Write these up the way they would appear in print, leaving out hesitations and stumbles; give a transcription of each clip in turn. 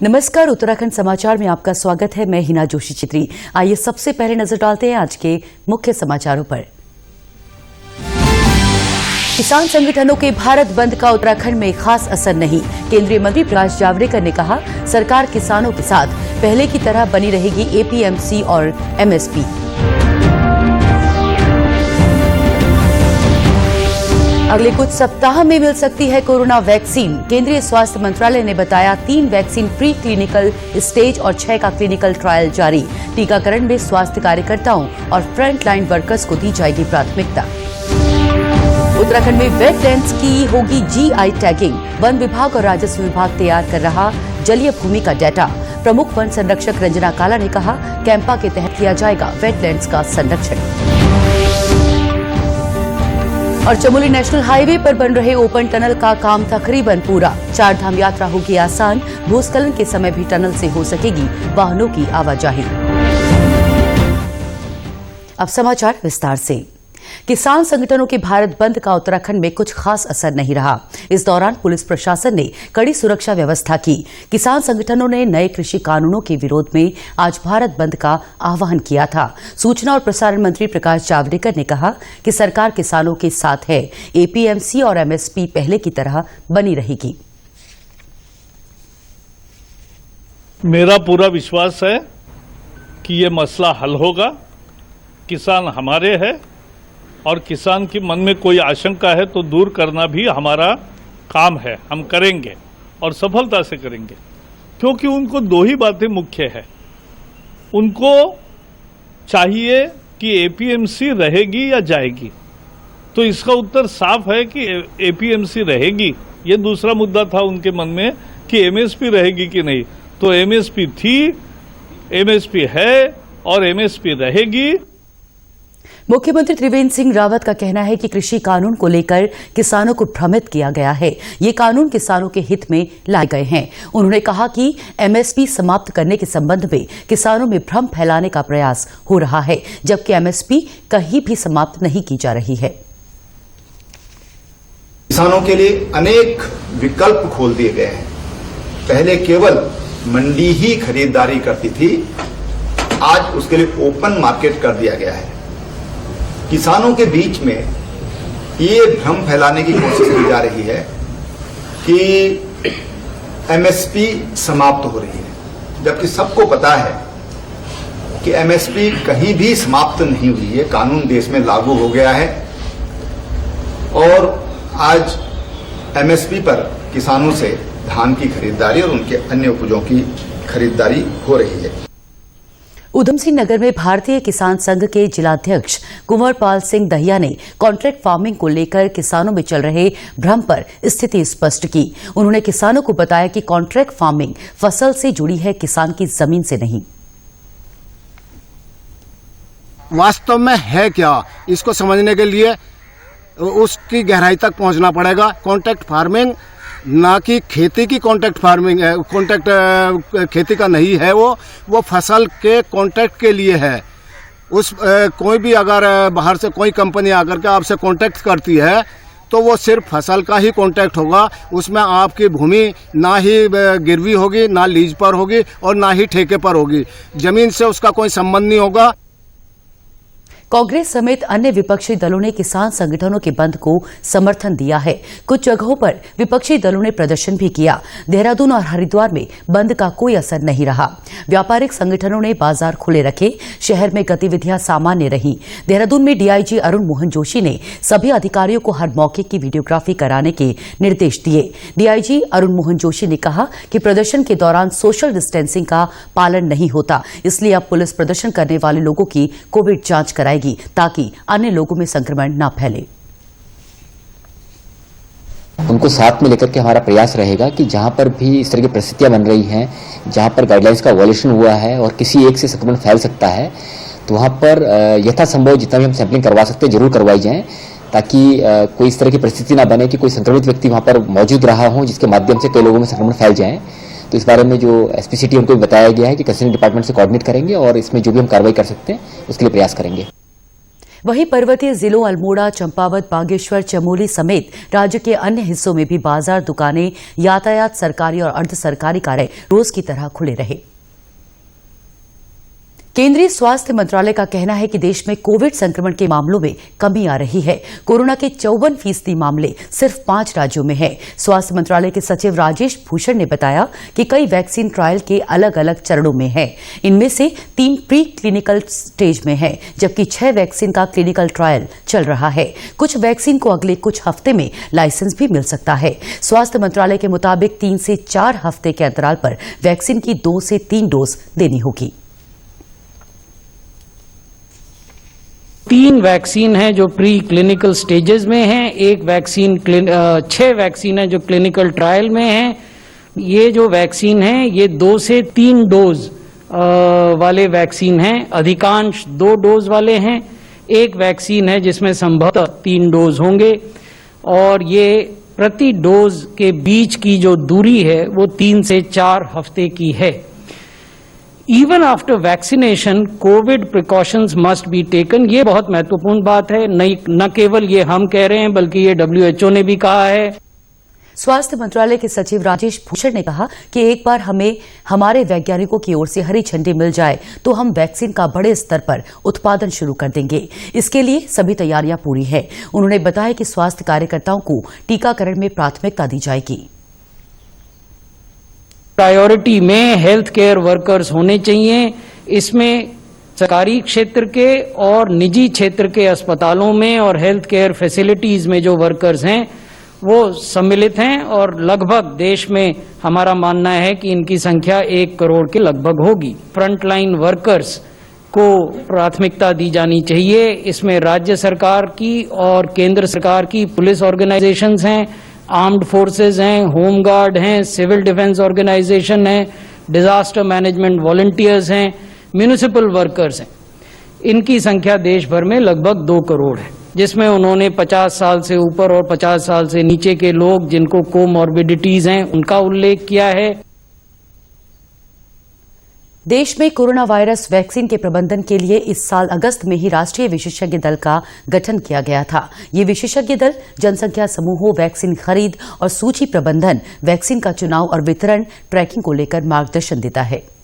नमस्कार, उत्तराखंड समाचार में आपका स्वागत है। मैं हिना जोशी चित्री। आइए सबसे पहले नजर डालते हैं आज के मुख्य समाचारों पर। किसान संगठनों के भारत बंद का उत्तराखंड में खास असर नहीं। केंद्रीय मंत्री प्रकाश जावड़ेकर ने कहा, सरकार किसानों के साथ पहले की तरह बनी रहेगी एपीएमसी और एमएसपी। अगले कुछ सप्ताह में मिल सकती है कोरोना वैक्सीन। केंद्रीय स्वास्थ्य मंत्रालय ने बताया 3 वैक्सीन प्री क्लिनिकल स्टेज और 6 का क्लिनिकल ट्रायल जारी। टीकाकरण में स्वास्थ्य कार्यकर्ताओं और फ्रंट लाइन वर्कर्स को दी जाएगी प्राथमिकता। उत्तराखंड में वेटलैंड्स की होगी जीआई टैगिंग। वन विभाग और राजस्व विभाग तैयार कर रहा जलीय भूमि का डाटा। प्रमुख वन संरक्षक रंजना काला ने कहा, कैंपा के तहत किया जाएगा वेटलैंड्स का संरक्षण। और चमोली नेशनल हाईवे पर बन रहे ओपन टनल का काम तकरीबन पूरा। 4 धाम यात्रा होगी आसान। भूस्खलन के समय भी टनल से हो सकेगी वाहनों की आवाजाही। अब समाचार विस्तार से। किसान संगठनों के भारत बंद का उत्तराखंड में कुछ खास असर नहीं रहा। इस दौरान पुलिस प्रशासन ने कड़ी सुरक्षा व्यवस्था की। किसान संगठनों ने नए कृषि कानूनों के विरोध में आज भारत बंद का आह्वान किया था। सूचना और प्रसारण मंत्री प्रकाश जावड़ेकर ने कहा कि सरकार किसानों के साथ है। एपीएमसी और एमएसपी पहले की तरह बनी रहेगी। मेरा पूरा विश्वास है कि ये मसला हल होगा। किसान हमारे हैं और किसान के मन में कोई आशंका है तो दूर करना भी हमारा काम है। हम करेंगे और सफलता से करेंगे, क्योंकि उनको 2 ही बातें मुख्य है। उनको चाहिए कि एपीएमसी रहेगी या जाएगी, तो इसका उत्तर साफ है कि एपीएमसी रहेगी। ये दूसरा मुद्दा था उनके मन में कि एमएसपी रहेगी कि नहीं। तो एमएसपी थी, एमएसपी है और एमएसपी रहेगी। मुख्यमंत्री त्रिवेंद्र सिंह रावत का कहना है कि कृषि कानून को लेकर किसानों को भ्रमित किया गया है। ये कानून किसानों के हित में लाए गए हैं। उन्होंने कहा कि एमएसपी समाप्त करने के संबंध में किसानों में भ्रम फैलाने का प्रयास हो रहा है, जबकि एमएसपी कहीं भी समाप्त नहीं की जा रही है। किसानों के लिए अनेक विकल्प खोल दिए गए हैं। पहले केवल मंडी ही खरीदारी करती थी, आज उसके लिए ओपन मार्केट कर दिया गया है। किसानों के बीच में ये भ्रम फैलाने की कोशिश की जा रही है कि एमएसपी समाप्त हो रही है, जबकि सबको पता है कि एमएसपी कहीं भी समाप्त नहीं हुई है। कानून देश में लागू हो गया है और आज एमएसपी पर किसानों से धान की खरीदारी और उनके अन्य उपजों की खरीदारी हो रही है। उधम सिंह नगर में भारतीय किसान संघ के जिलाध्यक्ष कुंवरपाल सिंह दहिया ने कॉन्ट्रैक्ट फार्मिंग को लेकर किसानों में चल रहे भ्रम पर स्थिति स्पष्ट की। उन्होंने किसानों को बताया कि कॉन्ट्रैक्ट फार्मिंग फसल से जुड़ी है, किसान की जमीन से नहीं। वास्तव में है क्या, इसको समझने के लिए उसकी गहराई तक पहुंचना पड़ेगा। कॉन्ट्रैक्ट फार्मिंग ना कि खेती की कॉन्ट्रैक्ट फार्मिंग है, कॉन्ट्रैक्ट खेती का नहीं है। वो फसल के कॉन्ट्रैक्ट के लिए है। कोई भी अगर बाहर से कोई कंपनी आकर के आपसे कॉन्ट्रैक्ट करती है तो वो सिर्फ फसल का ही कॉन्ट्रैक्ट होगा। उसमें आपकी भूमि ना ही गिरवी होगी, ना लीज पर होगी और ना ही ठेके पर होगी। जमीन से उसका कोई संबंध नहीं होगा। कांग्रेस समेत अन्य विपक्षी दलों ने किसान संगठनों के बंद को समर्थन दिया है। कुछ जगहों पर विपक्षी दलों ने प्रदर्शन भी किया। देहरादून और हरिद्वार में बंद का कोई असर नहीं रहा। व्यापारिक संगठनों ने बाजार खुले रखे। शहर में गतिविधियां सामान्य रहीं। देहरादून में डीआईजी अरुण मोहन जोशी ने सभी अधिकारियों को हर मौके की वीडियोग्राफी कराने के निर्देश दिए। डीआईजी अरुण मोहन जोशी ने कहा कि प्रदर्शन के दौरान सोशल डिस्टेंसिंग का पालन नहीं होता, इसलिए अब पुलिस प्रदर्शन करने वाले लोगों की कोविड जांच कराएगी ताकि अन्य लोगों में संक्रमण न फैले। उनको साथ में लेकर के हमारा प्रयास रहेगा कि जहां पर भी इस तरह की परिस्थितियां बन रही हैं, जहां पर गाइडलाइंस का वॉयलेशन हुआ है और किसी एक से संक्रमण फैल सकता है, तो वहां पर यथासंभव जितना भी हम सैंपलिंग करवा सकते हैं जरूर करवाई जाए, ताकि कोई इस तरह की परिस्थिति ना बने कि कोई संक्रमित व्यक्ति वहां पर मौजूद रहा हो जिसके माध्यम से कई लोगों में संक्रमण फैल जाए। तो इस बारे में जो एसपीसीटी उनको भी बताया गया है कि कंसर्न डिपार्टमेंट से कोऑर्डिनेट करेंगे और इसमें जो भी हम कार्रवाई कर सकते हैं उसके लिए प्रयास करेंगे। वहीं पर्वतीय जिलों अल्मोड़ा, चंपावत, बागेश्वर, चमोली समेत राज्य के अन्य हिस्सों में भी बाजार, दुकानें, यातायात, सरकारी और अर्ध सरकारी कार्य रोज की तरह खुले रहे। केंद्रीय स्वास्थ्य मंत्रालय का कहना है कि देश में कोविड संक्रमण के मामलों में कमी आ रही है। कोरोना के 54% मामले सिर्फ 5 राज्यों में हैं। स्वास्थ्य मंत्रालय के सचिव राजेश भूषण ने बताया कि कई वैक्सीन ट्रायल के अलग अलग चरणों में हैं। इनमें से 3 प्री क्लिनिकल स्टेज में हैं, जबकि 6 वैक्सीन का क्लिनिकल ट्रायल चल रहा है। कुछ वैक्सीन को अगले कुछ हफ्ते में लाइसेंस भी मिल सकता है। स्वास्थ्य मंत्रालय के मुताबिक 3 से 4 हफ्ते के अंतराल पर वैक्सीन की 2 से 3 डोज देनी होगी। 3 वैक्सीन हैं जो प्री क्लिनिकल स्टेजेस में हैं, 6 वैक्सीन हैं जो क्लिनिकल ट्रायल में हैं। ये जो वैक्सीन हैं ये 2 से 3 डोज वाले वैक्सीन हैं, अधिकांश 2 डोज वाले हैं। एक वैक्सीन है जिसमें संभवतः 3 डोज होंगे और ये प्रति डोज के बीच की जो दूरी है वो 3 से 4 हफ्ते की है। Even after vaccination Covid precautions must be taken, ये बहुत महत्वपूर्ण बात है। न केवल ये हम कह रहे हैं बल्कि ये WHO ने भी कहा है। स्वास्थ्य मंत्रालय के सचिव राजेश भूषण ने कहा कि एक बार हमें हमारे वैज्ञानिकों की ओर से हरी झंडी मिल जाए तो हम वैक्सीन का बड़े स्तर पर उत्पादन शुरू कर देंगे। इसके लिए सभी तैयारियां पूरी है। उन्होंने बताया कि स्वास्थ्य कार्यकर्ताओं को टीकाकरण में प्राथमिकता दी जाएगी। प्रायोरिटी में हेल्थ केयर वर्कर्स होने चाहिए। इसमें सरकारी क्षेत्र के और निजी क्षेत्र के अस्पतालों में और हेल्थ केयर फैसिलिटीज में जो वर्कर्स हैं वो सम्मिलित हैं और लगभग देश में हमारा मानना है कि इनकी संख्या 1 करोड़ के लगभग होगी। फ्रंटलाइन वर्कर्स को प्राथमिकता दी जानी चाहिए। इसमें राज्य सरकार की और केंद्र सरकार की पुलिस ऑर्गेनाइजेशंस हैं, आर्म्ड फोर्सेस हैं, होम गार्ड हैं, सिविल डिफेंस ऑर्गेनाइजेशन हैं, डिजास्टर मैनेजमेंट वॉलंटियर्स हैं, म्यूनिसिपल वर्कर्स हैं। इनकी संख्या देश भर में लगभग 2 करोड़ है, जिसमें उन्होंने 50 साल से ऊपर और 50 साल से नीचे के लोग जिनको कोमॉर्बिडिटीज हैं उनका उल्लेख किया है। देश में कोरोना वायरस वैक्सीन के प्रबंधन के लिए इस साल अगस्त में ही राष्ट्रीय विशेषज्ञ दल का गठन किया गया था। ये विशेषज्ञ दल जनसंख्या समूहों, वैक्सीन खरीद और सूची प्रबंधन, वैक्सीन का चुनाव और वितरण, ट्रैकिंग को लेकर मार्गदर्शन देता है।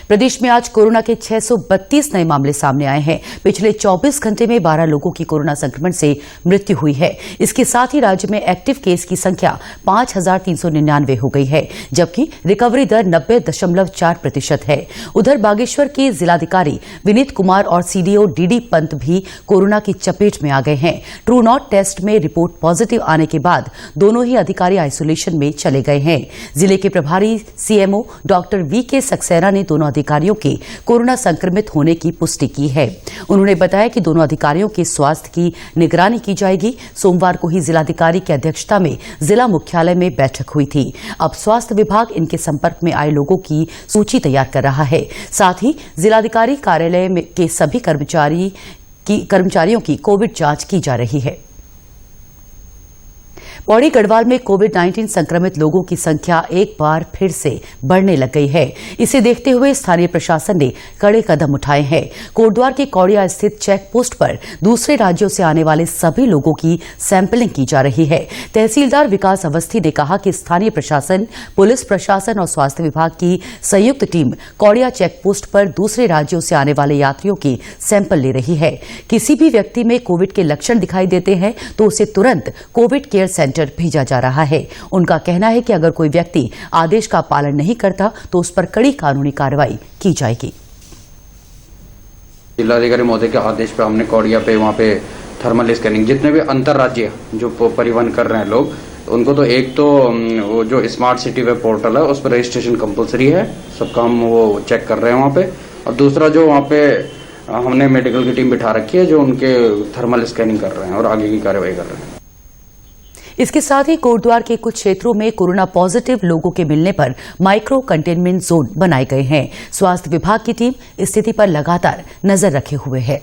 प्रदेश में आज कोरोना के 632 नए मामले सामने आए हैं। पिछले 24 घंटे में 12 लोगों की कोरोना संक्रमण से मृत्यु हुई है। इसके साथ ही राज्य में एक्टिव केस की संख्या 5399 हो गई है, जबकि रिकवरी दर 90.4% है। उधर बागेश्वर के जिलाधिकारी विनीत कुमार और सीडीओ डीडी पंत भी कोरोना की चपेट में आ गए हैं। ट्रू नॉट टेस्ट में रिपोर्ट पॉजिटिव आने के बाद दोनों ही अधिकारी आइसोलेशन में चले गए हैं। जिले के प्रभारी सीएमओ डॉक्टर वीके सक्सेना ने दोनों अधिकारियों के कोरोना संक्रमित होने की पुष्टि की है। उन्होंने बताया कि दोनों अधिकारियों के स्वास्थ्य की निगरानी की जाएगी। सोमवार को ही जिलाधिकारी की अध्यक्षता में जिला मुख्यालय में बैठक हुई थी। अब स्वास्थ्य विभाग इनके संपर्क में आए लोगों की सूची तैयार कर रहा है। साथ ही जिलाधिकारी कार्यालय के सभी कर्मचारियों की कोविड जांच की जा रही है। पौड़ी गढ़वाल में कोविड-19 संक्रमित लोगों की संख्या एक बार फिर से बढ़ने लग गई है। इसे देखते हुए स्थानीय प्रशासन ने कड़े कदम उठाए हैं। कोटद्वार के कौड़िया स्थित चेक पोस्ट पर दूसरे राज्यों से आने वाले सभी लोगों की सैंपलिंग की जा रही है। तहसीलदार विकास अवस्थी ने कहा कि स्थानीय प्रशासन, पुलिस प्रशासन और स्वास्थ्य विभाग की संयुक्त टीम कौड़िया चेक पोस्ट पर दूसरे राज्यों से आने वाले यात्रियों की सैंपल ले रही है। किसी भी व्यक्ति में कोविड के लक्षण दिखाई देते हैं तो उसे तुरंत कोविड केयर सेंटर भेजा जा रहा है। उनका कहना है कि अगर कोई व्यक्ति आदेश का पालन नहीं करता तो उस पर कड़ी कानूनी कार्रवाई की जाएगी। जिलाधिकारी महोदय के आदेश पे हमने कौड़िया पे वहाँ पे थर्मल स्कैनिंग, जितने भी अंतर्राज्यीय जो परिवहन कर रहे हैं लोग, उनको तो एक तो वो जो स्मार्ट सिटी वेब पोर्टल है उस पर रजिस्ट्रेशन कंपलसरी है, सबका हम वो चेक कर रहे हैं वहाँ पे। और दूसरा जो वहाँ पे हमने मेडिकल की टीम बिठा रखी है जो उनके थर्मल स्कैनिंग कर रहे हैं और आगे की कार्रवाई कर रहे हैं। इसके साथ ही कोटद्वार के कुछ क्षेत्रों में कोरोना पॉजिटिव लोगों के मिलने पर माइक्रो कंटेनमेंट जोन बनाए गए हैं। स्वास्थ्य विभाग की टीम स्थिति पर लगातार नजर रखे हुए है।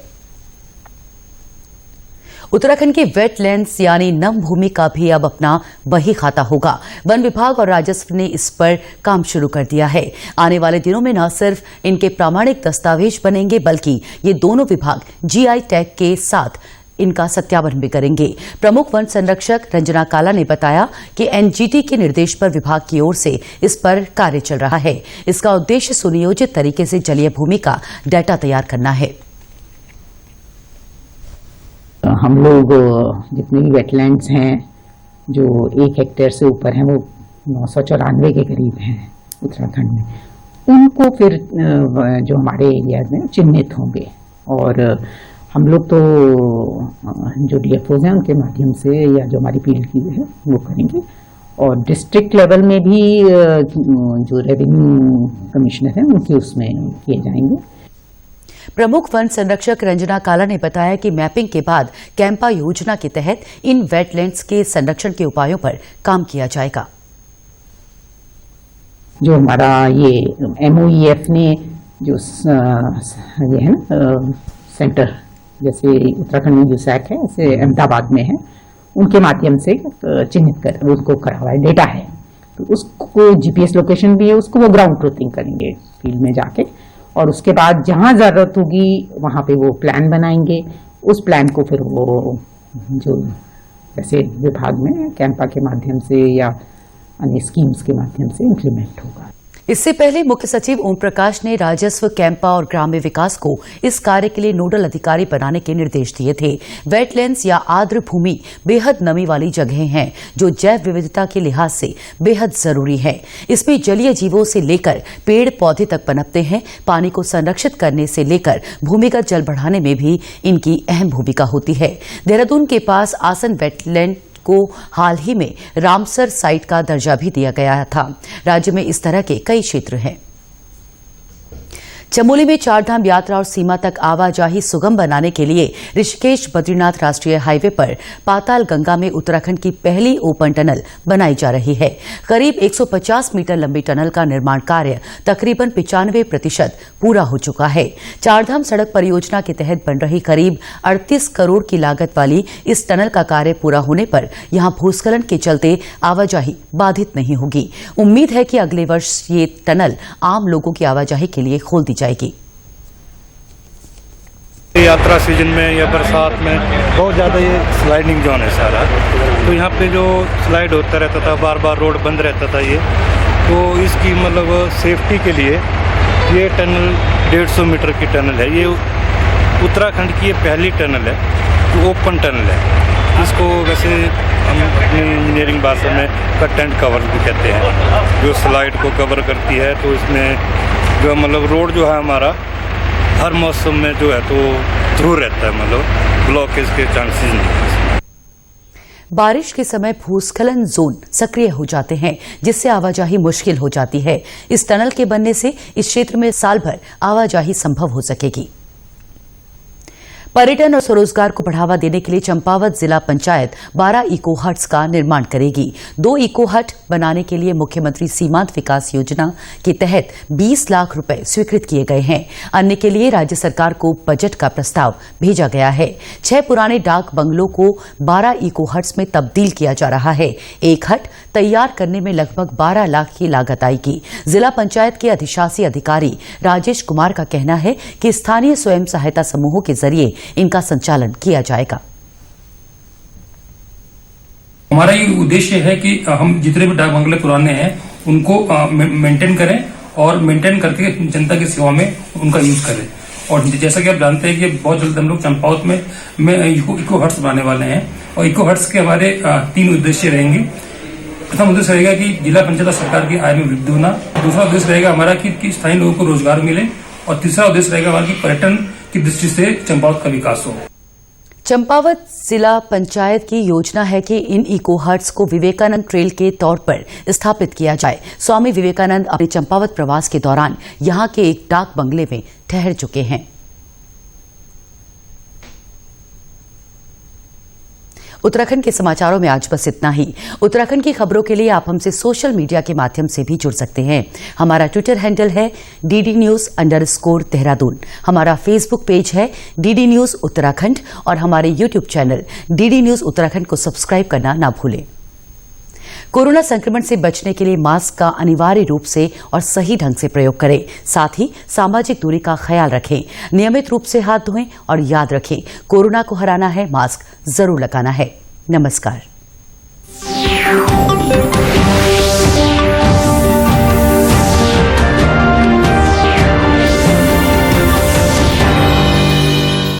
उत्तराखंड के वेटलैंड्स यानी नम भूमि का भी अब अपना बही खाता होगा। वन विभाग और राजस्व ने इस पर काम शुरू कर दिया है। आने वाले दिनों में न सिर्फ इनके प्रामाणिक दस्तावेज बनेंगे, बल्कि ये दोनों विभाग जीआई टैग के साथ इनका सत्यापन भी करेंगे। प्रमुख वन संरक्षक रंजना काला ने बताया कि एनजीटी के निर्देश पर विभाग की ओर से इस पर कार्य चल रहा है। इसका उद्देश्य सुनियोजित तरीके से जलीय भूमि का डाटा तैयार करना है। हम लोग जितने भी वेटलैंड्स हैं जो 1 हेक्टेयर से ऊपर हैं, वो 994 के करीब हैं उत्तराखंड में, उनको फिर जो हमारे एरिया में चिन्हित होंगे और हम लोग तो जो डीएफओज हैं उनके माध्यम से या जो हमारी फील्ड की है वो करेंगे और डिस्ट्रिक्ट लेवल में भी जो रेवेन्यू कमिश्नर हैं उनके उसमें किए जाएंगे। प्रमुख वन संरक्षक रंजना काला ने बताया कि मैपिंग के बाद कैंपा योजना के तहत इन वेटलैंड्स के संरक्षण के उपायों पर काम किया जाएगा। जो हमारा ये MOEF ने जो ये है ना सेंटर, जैसे उत्तराखंड में जो सैक है, ऐसे अहमदाबाद में है, उनके माध्यम से चिन्हित कर उसको करा हुआ है, डेटा है, तो उसको GPS लोकेशन भी है, उसको वो ग्राउंड ट्रूथिंग करेंगे फील्ड में जाके और उसके बाद जहां जरूरत होगी वहां पे वो प्लान बनाएंगे। उस प्लान को फिर वो जो जैसे विभाग में कैंपा के माध्यम से या अन्य स्कीम्स के माध्यम से इम्प्लीमेंट होगा। इससे पहले मुख्य सचिव ओम प्रकाश ने राजस्व, कैंपा और ग्राम्य विकास को इस कार्य के लिए नोडल अधिकारी बनाने के निर्देश दिए थे। वेटलैंड्स या आर्द्र भूमि बेहद नमी वाली जगहें हैं जो जैव विविधता के लिहाज से बेहद जरूरी है। इसमें जलीय जीवों से लेकर पेड़ पौधे तक पनपते हैं। पानी को संरक्षित करने से लेकर भूमिगत जल बढ़ाने में भी इनकी अहम भूमिका होती है। देहरादून के पास आसन वेटलैंड को हाल ही में रामसर साइट का दर्जा भी दिया गया था। राज्य में इस तरह के कई क्षेत्र हैं। चमोली में चारधाम यात्रा और सीमा तक आवाजाही सुगम बनाने के लिए ऋषिकेश बद्रीनाथ राष्ट्रीय हाईवे पर पाताल गंगा में उत्तराखंड की पहली ओपन टनल बनाई जा रही है। करीब 150 मीटर लंबी टनल का निर्माण कार्य तकरीबन 95% पूरा हो चुका है। चारधाम सड़क परियोजना के तहत बन रही करीब 38 करोड़ की लागत वाली इस टनल का कार्य पूरा होने पर यहां भूस्खलन के चलते आवाजाही बाधित नहीं होगी। उम्मीद है कि अगले वर्ष ये टनल आम लोगों की आवाजाही के लिए खोल दी जाएगी। यात्रा सीजन में या बरसात में बहुत ज़्यादा ये स्लाइडिंग जोन है सारा, तो यहाँ पे जो स्लाइड होता रहता था, बार बार रोड बंद रहता था ये, तो इसकी मतलब सेफ्टी के लिए ये टनल 150 मीटर की टनल है। ये उत्तराखंड की ये पहली टनल है जो ओपन टनल है। इसको वैसे हम अपनी इंजीनियरिंग भाषा में कट एंड कवर भी कहते हैं, जो स्लाइड को कवर करती है। तो इसमें जो मतलब रोड जो है हमारा हर मौसम में जो है तो थ्रू रहता है, मतलब ब्लॉकेज के चांसेस नहीं है। बारिश के समय भूस्खलन जोन सक्रिय हो जाते हैं, जिससे आवाजाही मुश्किल हो जाती है। इस टनल के बनने से इस क्षेत्र में साल भर आवाजाही संभव हो सकेगी। पर्यटन और स्वरोजगार को बढ़ावा देने के लिए चंपावत जिला पंचायत 12 इको हट्स का निर्माण करेगी। 2 इको हट बनाने के लिए मुख्यमंत्री सीमांत विकास योजना के तहत 20 लाख रुपए स्वीकृत किए गए हैं। अन्य के लिए राज्य सरकार को बजट का प्रस्ताव भेजा गया है। 6 पुराने डाक बंगलों को 12 इको हट्स में तब्दील किया जा रहा है। एक हट तैयार करने में लगभग 12 लाख की लागत आएगी। जिला पंचायत के अधिशासी अधिकारी राजेश कुमार का कहना है कि स्थानीय स्वयं सहायता समूहों के जरिए इनका संचालन किया जाएगा। हमारा ये उद्देश्य है कि हम जितने भी डाक बंगले पुराने हैं उनको मेंटेन करें और मेंटेन करके जनता की सेवा में उनका यूज करें। और जैसा कि आप जानते हैं कि बहुत जल्द हम लोग चंपावत में इको हट्स बनाने वाले हैं और इको हट्स के हमारे 3 उद्देश्य रहेंगे। प्रथम उद्देश्य रहेगा कि जिला पंचायत सरकार की आय में वृद्धि होना। दूसरा उद्देश्य रहेगा हमारा कि स्थानीय लोगों को रोजगार मिले और तीसरा उद्देश्य रहेगा हमारा कि पर्यटन की दृष्टि से चंपावत का विकास हो। चंपावत जिला पंचायत की योजना है कि इन इको हट्स को विवेकानंद ट्रेल के तौर पर स्थापित किया जाए। स्वामी विवेकानंद अपने चंपावत प्रवास के दौरान यहां के एक डाक बंगले में ठहर चुके हैं। उत्तराखंड के समाचारों में आज बस इतना ही। उत्तराखंड की खबरों के लिए आप हमसे सोशल मीडिया के माध्यम से भी जुड़ सकते हैं। हमारा ट्विटर हैंडल है DD News_देहरादून। हमारा फेसबुक पेज है DD News उत्तराखंड और हमारे YouTube channel DD News Uttarakhand को सब्सक्राइब करना ना भूलें। कोरोना संक्रमण से बचने के लिए मास्क का अनिवार्य रूप से और सही ढंग से प्रयोग करें। साथ ही सामाजिक दूरी का ख्याल रखें, नियमित रूप से हाथ धोएं और याद रखें, कोरोना को हराना है, मास्क जरूर लगाना है। नमस्कार।